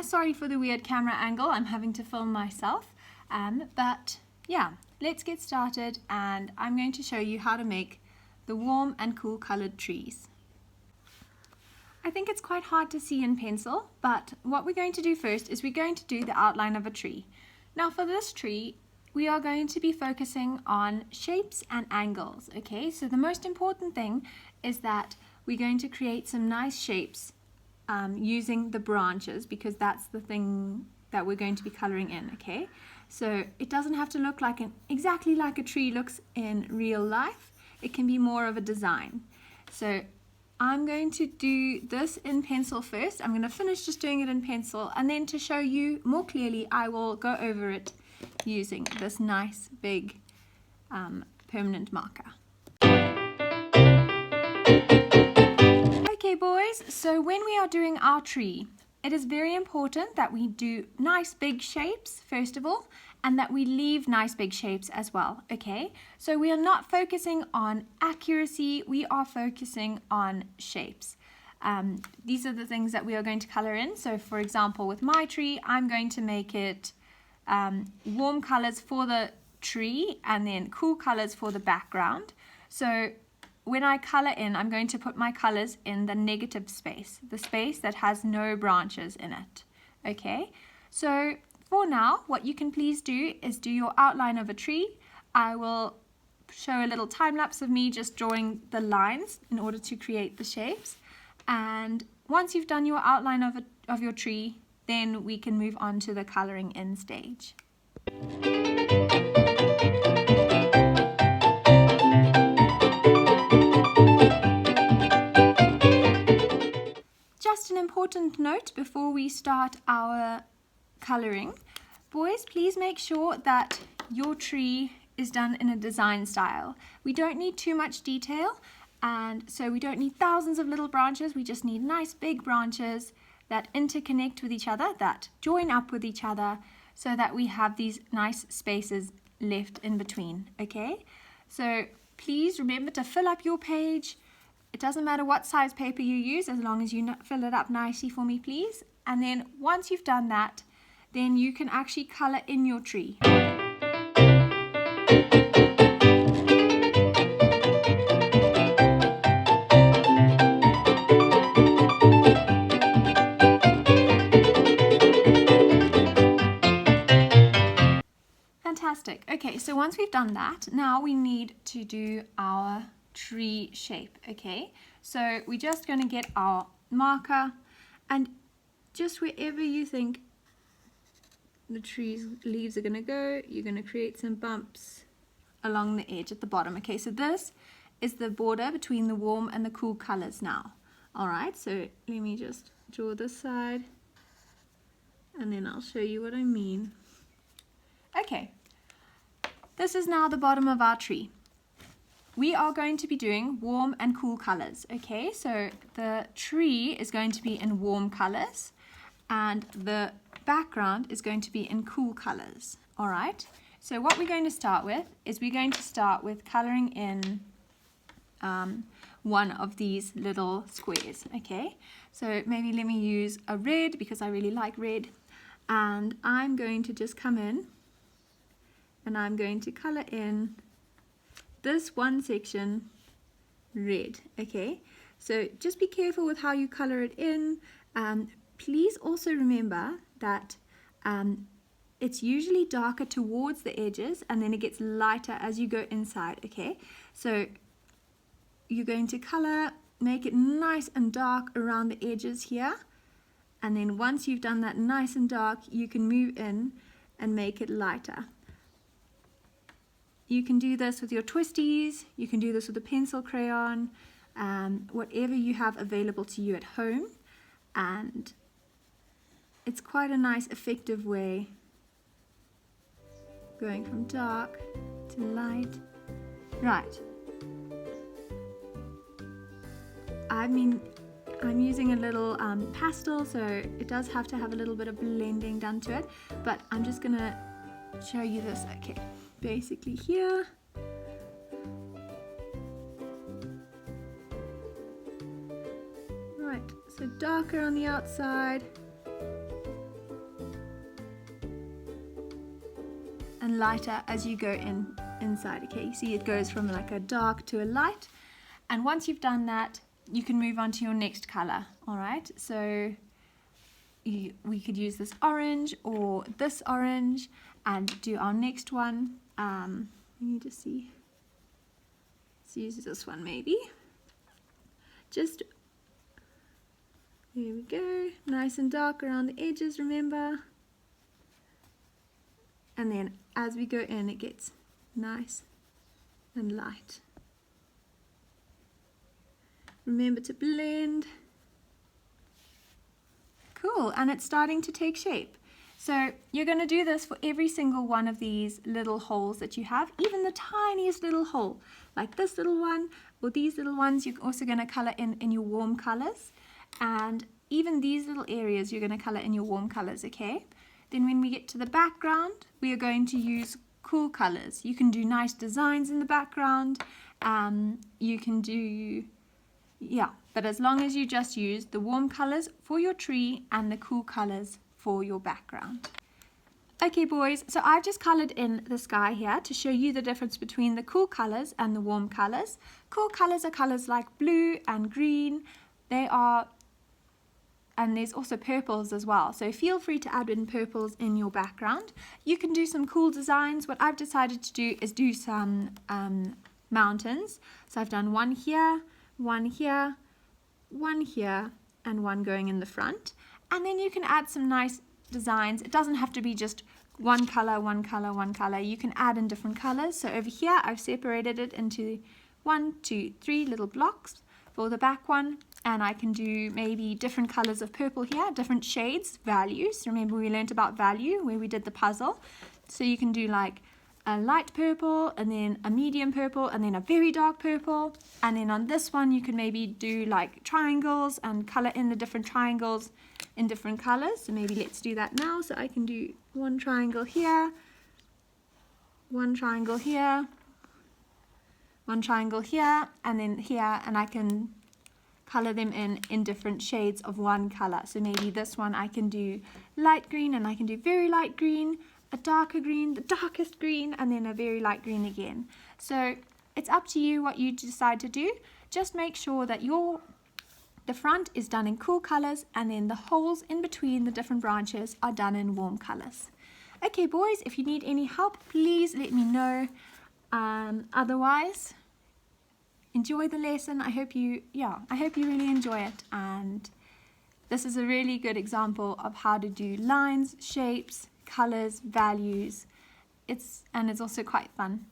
Sorry for the weird camera angle, I'm having to film myself, but yeah, let's get started and I'm going to show you how to make the warm and cool colored trees. I think it's quite hard to see in pencil, but what we're going to do first is we're going to do the outline of a tree. Now for this tree, we are going to be focusing on shapes and angles, okay? So the most important thing is that we're going to create some nice shapes using the branches, because that's the thing that we're going to be coloring in, okay? So it doesn't have to look like exactly like a tree looks in real life. It can be more of a design. So I'm going to do this in pencil first. I'm going to finish just doing it in pencil, and then to show you more clearly I will go over it using this nice big permanent marker. Okay boys, so when we are doing our tree, it is very important that we do nice big shapes first of all, and that we leave nice big shapes as well, okay? So we are not focusing on accuracy, we are focusing on shapes. These are the things that we are going to color in. So for example, with my tree, I'm going to make it warm colors for the tree and then cool colors for the background. So when I color in, I'm going to put my colors in the negative space, the space that has no branches in it. Okay, so for now, what you can please do is do your outline of a tree. I will show a little time lapse of me just drawing the lines in order to create the shapes. And once you've done your outline of your tree, then we can move on to the coloring in stage. Just an important note before we start our coloring. Boys, please make sure that your tree is done in a design style. We don't need too much detail, and so we don't need thousands of little branches. We just need nice big branches that interconnect with each other, that join up with each other, so that we have these nice spaces left in between, okay? So please remember to fill up your page. It doesn't matter what size paper you use, as long as you fill it up nicely for me, please. And then once you've done that, then you can actually color in your tree. Fantastic. Okay, so once we've done that, now we need to do our tree shape, okay? So we're just going to get our marker, and just wherever you think the tree's leaves are going to go, you're going to create some bumps along the edge at the bottom. Okay, so this is the border between the warm and the cool colors now. Alright, so let me just draw this side, and then I'll show you what I mean. Okay, this is now the bottom of our tree. We are going to be doing warm and cool colors, okay? So the tree is going to be in warm colors, and the background is going to be in cool colors, all right? So what we're going to start with is we're going to start with coloring in one of these little squares, okay? So maybe let me use a red, because I really like red, and I'm going to just come in and I'm going to color in this one section red, okay? So just be careful with how you color it in. Please also remember that it's usually darker towards the edges, and then it gets lighter as you go inside, okay? So you're going to color, make it nice and dark around the edges here, and then once you've done that nice and dark, you can move in and make it lighter. You can do this with your twisties, you can do this with a pencil crayon, whatever you have available to you at home, and it's quite a nice effective way, going from dark to light. Right. I'm using a little pastel, so it does have to have a little bit of blending done to it, but I'm just gonna show you this. Okay, basically here, right, so darker on the outside, and lighter as you go inside. Okay, you see it goes from like a dark to a light, and once you've done that, you can move on to your next color. All right, so we could use this orange or this orange and do our next one. Let me just see. Let's use this one maybe. Just, there we go, nice and dark around the edges, remember. And then as we go in, it gets nice and light. Remember to blend. Cool, and it's starting to take shape. So you're going to do this for every single one of these little holes that you have, even the tiniest little hole, like this little one or these little ones. You're also going to color in your warm colors, and even these little areas you're going to color in your warm colors, okay? Then when we get to the background, we are going to use cool colors. You can do nice designs in the background. You can do, yeah, but as long as you just use the warm colors for your tree and the cool colors for your background. Okay boys, so I've just colored in the sky here to show you the difference between the cool colors and the warm colors. Cool colors are colors like blue and green. And there's also purples as well, so feel free to add in purples in your background. You can do some cool designs. What I've decided to do is do some mountains. So I've done one here, one here, one here, and one going in the front. And then you can add some nice designs. It doesn't have to be just one color, one color, one color. You can add in different colors. So over here, I've separated it into 1, 2, 3 little blocks for the back one. And I can do maybe different colors of purple here, different shades, values. Remember we learned about value where we did the puzzle. So you can do like a light purple, and then a medium purple, and then a very dark purple. And then on this one, you can maybe do like triangles and color in the different triangles in different colors. So maybe let's do that now. So I can do one triangle here, one triangle here, one triangle here, and then here, and I can color them in different shades of one color. So maybe this one I can do light green, and I can do very light green, a darker green, the darkest green, and then a very light green again. So it's up to you what you decide to do. Just make sure that the front is done in cool colors, and then the holes in between the different branches are done in warm colors. Okay boys, if you need any help, please let me know. Otherwise, enjoy the lesson. I hope you really enjoy it, and this is a really good example of how to do lines, shapes, colors, values. It's also quite fun.